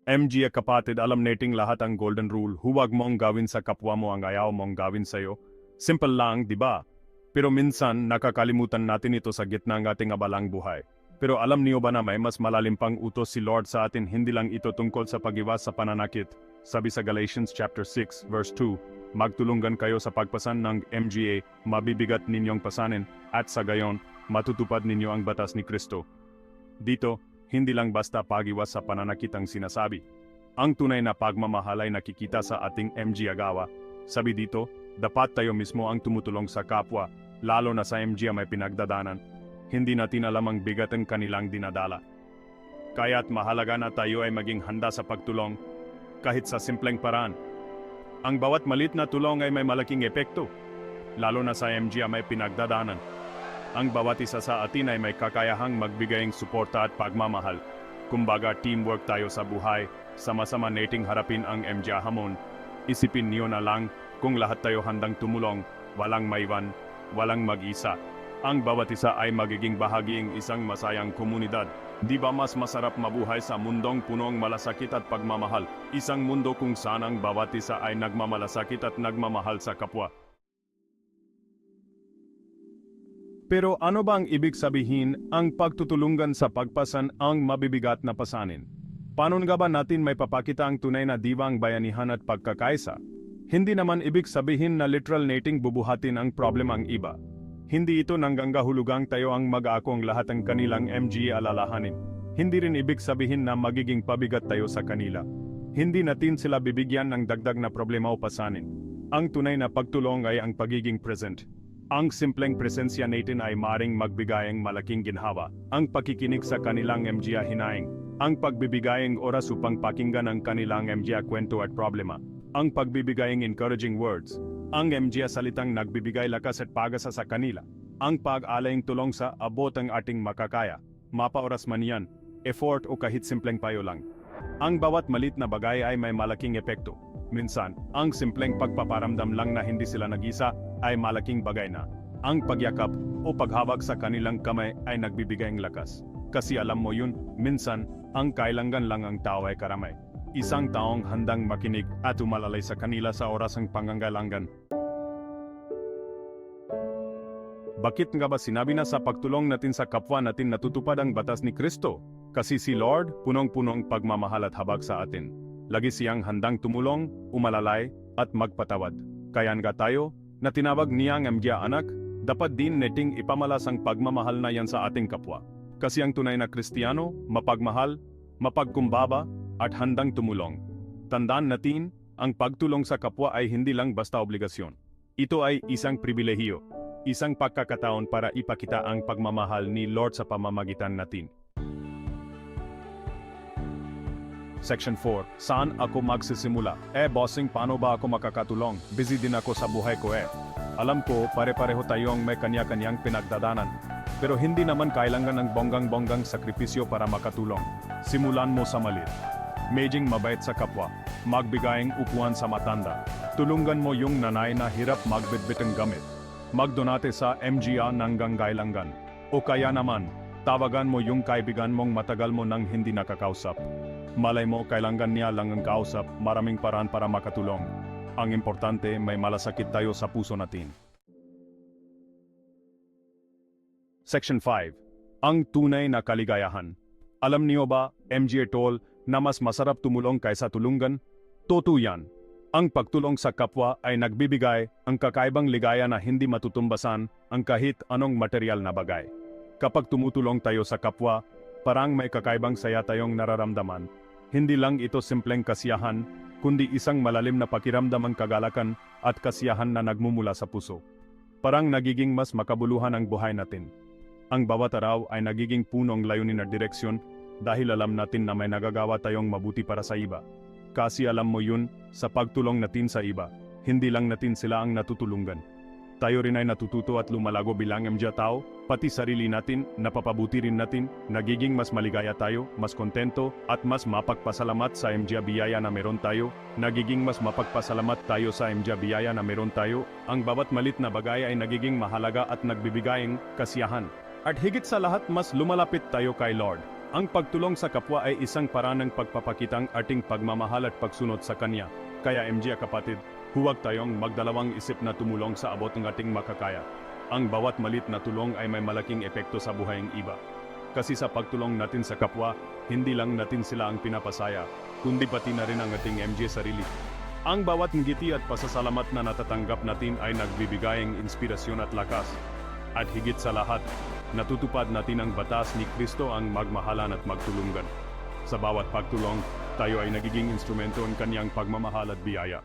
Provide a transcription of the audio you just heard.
MG kapatid, alam nating lahat ang golden rule, huwag mong gawin sa kapwa mo ang ayaw mong gawin sa'yo. Simple lang, di ba? Pero minsan, nakakalimutan natin ito sa gitna ng ating abalang buhay. Pero alam niyo ba na may mas malalim pang utos si Lord sa atin, hindi lang ito tungkol sa pag-iwas sa pananakit. Sabi sa Galatians chapter 6 verse 2, magtulungan kayo sa pagpasan ng MGA, mabibigat ninyong pasanin, at sa gayon, matutupad ninyo ang batas ni Kristo. Dito, hindi lang basta pag-iwas sa pananakit ang sinasabi. Ang tunay na pagmamahal ay nakikita sa ating MG agawa. Sabi dito, dapat tayo mismo ang tumutulong sa kapwa, lalo na sa MG may pinagdadanan. Hindi natin alam ang bigat ng kanilang dinadala. Kaya't mahalaga na tayo ay maging handa sa pagtulong, kahit sa simpleng paraan. Ang bawat malit na tulong ay may malaking epekto, lalo na sa MG may pinagdadanan. Ang bawat isa sa atin ay may kakayahang magbigay ng suporta at pagmamahal. Kumbaga teamwork tayo sa buhay, sama-sama nating harapin ang MG hamon. Isipin niyo na lang, kung lahat tayo handang tumulong, walang maiwan, walang mag-isa. Ang bawat isa ay magiging bahaging isang masayang komunidad. Di ba mas masarap mabuhay sa mundong punong malasakit at pagmamahal? Isang mundo kung saan ang bawat isa ay nagmamalasakit at nagmamahal sa kapwa. Pero ano bang ibig sabihin ang pagtutulungan sa pagpasan ang mabibigat na pasanin? Paano nga ba natin may papakita ang tunay na diwang bayanihan at pagkakaisa? Hindi naman ibig sabihin na literal nating bubuhatin ang problema ang iba. Hindi ito nanggangahulugang tayo ang mag-aakong lahat ng kanilang MG alalahanin. Hindi rin ibig sabihin na magiging pabigat tayo sa kanila. Hindi natin sila bibigyan ng dagdag na problema o pasanin. Ang tunay na pagtulong ay ang pagiging present. Ang simpleng presensya natin ay maring magbigayang malaking ginhawa. Ang pakikinig sa kanilang MG hinaing. Ang pagbibigayang oras upang pakinggan ang kanilang MG kwento at problema. Ang pagbibigayang encouraging words. Ang MG salitang nagbibigay lakas at pag-asa sa kanila. Ang pag-alayang tulong sa abot ang ating makakaya. Mapa-oras man yan, effort o kahit simpleng payo lang. Ang bawat malit na bagay ay may malaking epekto. Minsan, ang simpleng pagpaparamdam lang na hindi sila nag-isa ay malaking bagay na. Ang pagyakap o paghawak sa kanilang kamay ay nagbibigay ng lakas. Kasi alam mo yun, minsan, ang kailangan lang ang tao ay karamay. Isang taong handang makinig at umalalay sa kanila sa oras ng pangangailangan. Bakit nga ba sinabi na sa pagtulong natin sa kapwa natin natutupad ang batas ni Kristo? Kasi si Lord, punong-punong pagmamahal at habag sa atin. Lagi siyang handang tumulong, umalalay, at magpatawad. Kaya nga tayo, na tinawag niyang MG anak, dapat din nating ipamalas ang pagmamahal na yan sa ating kapwa. Kasi ang tunay na Kristiyano, mapagmahal, mapagkumbaba, at handang tumulong. Tandaan natin, ang pagtulong sa kapwa ay hindi lang basta obligasyon. Ito ay isang pribilehiyo, isang pagkakataon para ipakita ang pagmamahal ni Lord sa pamamagitan natin. Section 4. Saan ako magsisimula? Bossing, paano ba ako makakatulong? Busy din ako sa buhay ko Alam ko, pare-pareho tayong may kanya-kanyang pinagdadanan. Pero hindi naman kailangan ng bonggang-bonggang sakripisyo para makatulong. Simulan mo sa maliit. Medjing mabait sa kapwa. Magbigayang upuan sa matanda. Tulungan mo yung nanay na hirap magbitbit ng gamit. Magdonate sa MGA ng gangailangan. O kaya naman, tawagan mo yung kaibigan mong matagal mo nang hindi nakakausap. Malay mo, kailangan niya lang ang kausap, maraming paraan para makatulong. Ang importante, may malasakit tayo sa puso natin. Section 5. Ang tunay na kaligayahan. Alam niyo ba, MG Tol, na mas masarap tumulong kaysa tulungan? Totoo yan. Ang pagtulong sa kapwa ay nagbibigay ang kakaibang ligaya na hindi matutumbasan ang kahit anong material na bagay. Kapag tumutulong tayo sa kapwa, parang may kakaibang saya tayong nararamdaman. Hindi lang ito simpleng kasiyahan, kundi isang malalim na pakiramdam ang kagalakan at kasiyahan na nagmumula sa puso. Parang nagiging mas makabuluhan ang buhay natin. Ang bawat araw ay nagiging punong layunin na direksyon dahil alam natin na may nagagawa tayong mabuti para sa iba. Kasi alam mo yun, sa pagtulong natin sa iba, hindi lang natin sila ang natutulungan. Tayo rin ay natututo at lumalago bilang MG tao, pati sarili natin, napapabuti rin natin, nagiging mas maligaya tayo, mas kontento, at mas mapagpasalamat sa MG biyaya na meron tayo, nagiging mas mapagpasalamat tayo sa MG biyaya na meron tayo, ang bawat malit na bagay ay nagiging mahalaga at nagbibigayang kasiyahan. At higit sa lahat mas lumalapit tayo kay Lord. Ang pagtulong sa kapwa ay isang paraan ng pagpapakitang ating pagmamahal at pagsunod sa Kanya. Kaya MJ kapatid, huwag tayong magdalawang isip na tumulong sa abot ng ating makakaya. Ang bawat malit na tulong ay may malaking epekto sa buhay ng iba. Kasi sa pagtulong natin sa kapwa, hindi lang natin sila ang pinapasaya, kundi pati na rin ang ating MJ sarili. Ang bawat ngiti at pasasalamat na natatanggap natin ay nagbibigay ng inspirasyon at lakas. At higit sa lahat, natutupad natin ang batas ni Kristo ang magmahalan at magtulungan. Sa bawat pagtulong, tayo ay nagiging instrumento ng kanyang pagmamahal at biyaya.